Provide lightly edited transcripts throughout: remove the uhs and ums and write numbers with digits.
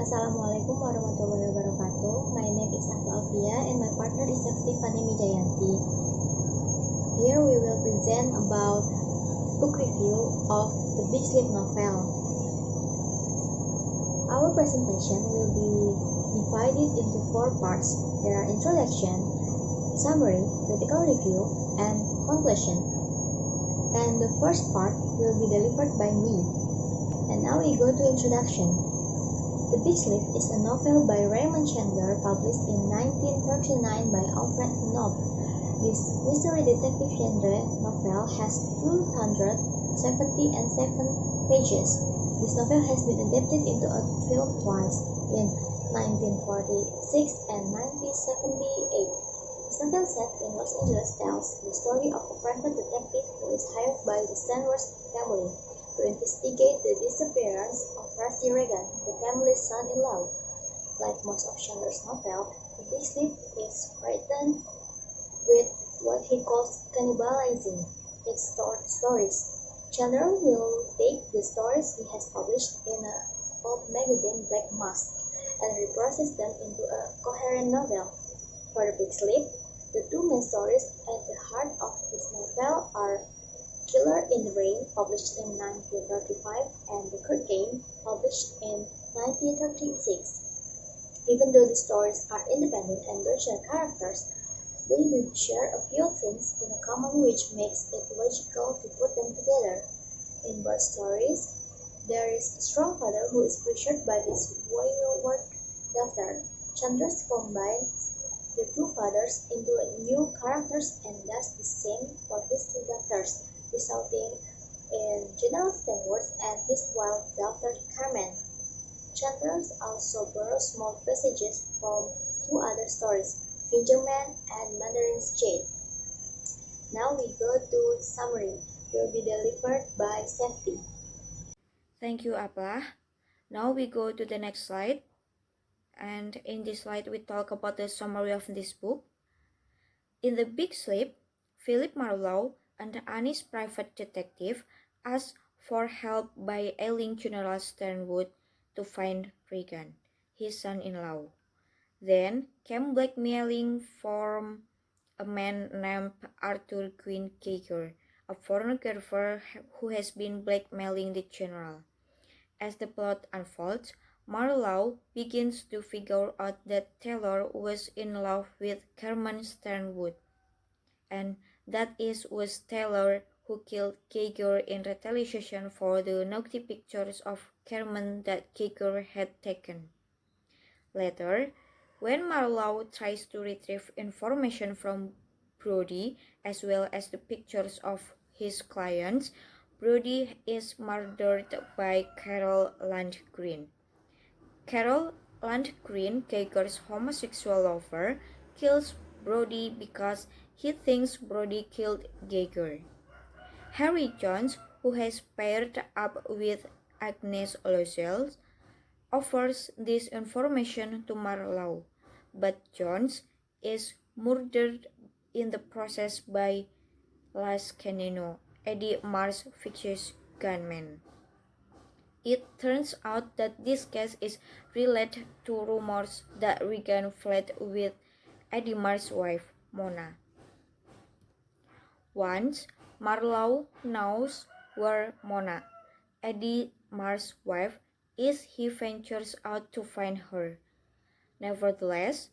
Assalamualaikum warahmatullahi wabarakatuh. My name is Alfiyah and my partner is Sefti Fani. Here we will present about book review of the Big Sleep novel. Our presentation will be divided into 4 parts. There are introduction, summary, critical review, and conclusion. And the first part will be delivered by me. And now we go to introduction. The Big Sleep is a novel by Raymond Chandler published in 1939 by Alfred Knopf. This mystery detective genre novel has 277 pages. This novel has been adapted into a film twice, in 1946 and 1978. This novel set in Los Angeles tells the story of a private detective who is hired by the Stanworth family to investigate the disappearance of Rusty Reagan, the family's son-in-law. Like most of Chandler's novels, The Big Sleep is written with what he calls cannibalizing its stories. Chandler will take the stories he has published in a pulp magazine, Black Mask, and reprocess them into a coherent novel. For The Big Sleep, the two main stories at the heart of this novel are Killer in the Rain, published in 1935, and The Cocaine, published in 1936. Even though the stories are independent and don't share characters, they do share a few things in common which makes it logical to put them together. In both stories, there is a strong father who is pressured by his wayward daughter. Chandler combines the two fathers into new characters and does the same for his two daughters, resulting in General Stanworth and his wild daughter Carmen. Chandler also borrows small passages from two other stories, Fingerman and Mandarin's Jade. Now we go to summary, will be delivered by Sefti. Thank you, Appa. Now we go to the next slide. And in this slide, we talk about the summary of this book. In The Big Sleep, Philip Marlowe, an honest private detective, asks for help by ailing General Stanwood to find Regan, his son-in-law. Then came blackmailing from a man named Arthur Quinn Geiger, a phonographer who has been blackmailing the general. As the plot unfolds, Marlowe begins to figure out that Taylor was in love with Carmen Stanwood, and that it was Taylor who killed Geiger in retaliation for the naughty pictures of Carmen that Geiger had taken. Later, when Marlowe tries to retrieve information from Brody as well as the pictures of his clients, Brody is murdered by Carol Landgren. Carol Landgren, Geiger's homosexual lover, kills Brody because he thinks Brody killed Geiger. Harry Jones, who has paired up with Agnes Loisel, offers this information to Marlowe, but Jones is murdered in the process by Las Canino, Eddie Marsh's fictitious gunman. It turns out that this case is related to rumors that Regan fled with Eddie Marsh's wife, Mona. Once Marlowe knows where Mona, Eddie Marsh's wife, is, he ventures out to find her. Nevertheless,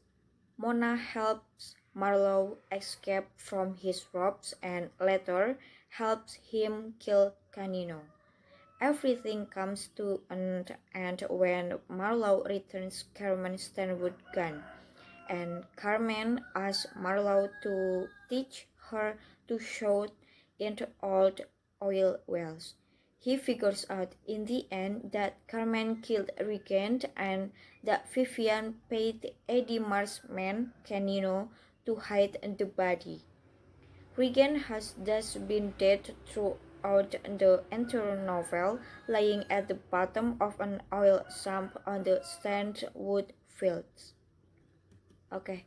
Mona helps Marlowe escape from his ropes and later helps him kill Canino. Everything comes to an end when Marlowe returns Carmen Stanwood's gun, and Carmen asks Marlowe to teach her to shoot into old oil wells. He figures out in the end that Carmen killed Regan and that Vivian paid Eddie Marsh's man, Canino, to hide the body. Regan has thus been dead throughout the entire novel, lying at the bottom of an oil sump on the Stanwood fields. Okay,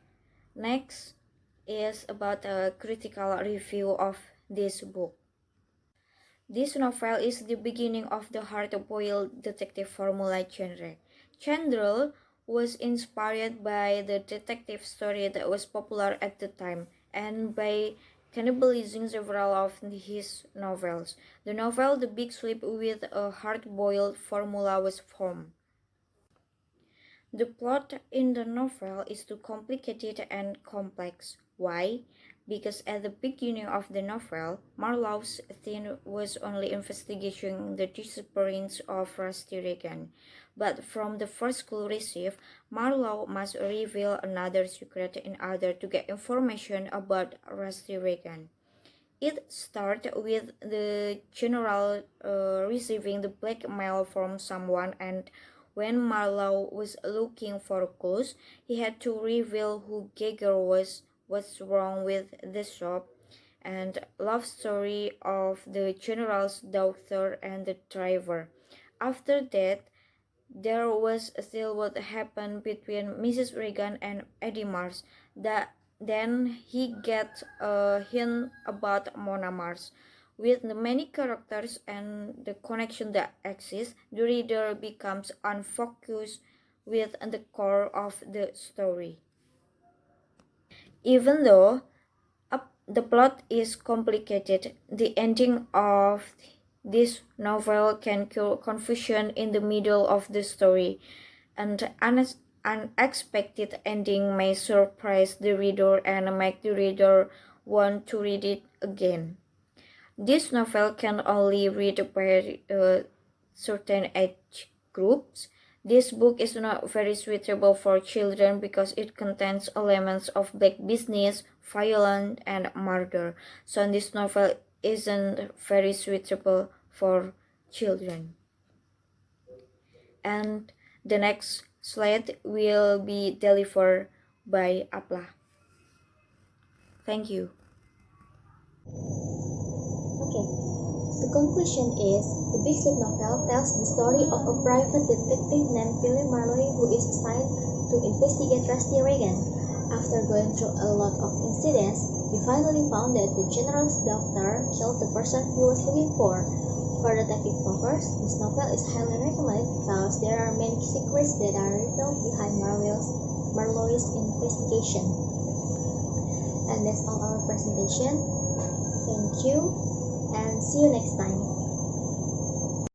next is about a critical review of this book. This novel is the beginning of the hard-boiled detective formula genre. Chandler was inspired by the detective story that was popular at the time and by cannibalizing several of his novels. The novel The Big Sleep with a hard-boiled formula was formed. The plot in the novel is too complicated and complex. Why? Because at the beginning of the novel, Marlowe's theme was only investigating the disappearance of Rusty Regan. But from the first clue received, Marlowe must reveal another secret in order to get information about Rusty Regan. It starts with the general receiving the blackmail from someone, and when Marlowe was looking for clues, he had to reveal who Geiger was, what's wrong with the shop, and love story of the general's daughter and the driver. After that, there was still what happened between Mrs. Regan and Eddie Mars. Then he gets a hint about Mona Mars. With the many characters and the connection that exists, the reader becomes unfocused with the core of the story. Even though the plot is complicated, the ending of this novel can cure confusion in the middle of the story. An unexpected ending may surprise the reader and make the reader want to read it again. This novel can only read by certain age groups. This book is not very suitable for children because it contains elements of black business, violence, and murder. So this novel isn't very suitable for children. And the next slide will be delivered by Apla. Thank you. Okay. The conclusion is, the Big Sleep novel tells the story of a private detective named Philip Marlowe who is assigned to investigate Rusty Regan. After going through a lot of incidents, he finally found that the general's daughter killed the person he was looking for. For detective lovers, this novel is highly recommended because there are many secrets that are revealed behind Marlowe's investigation. And that's all our presentation. Thank you, and see you next time.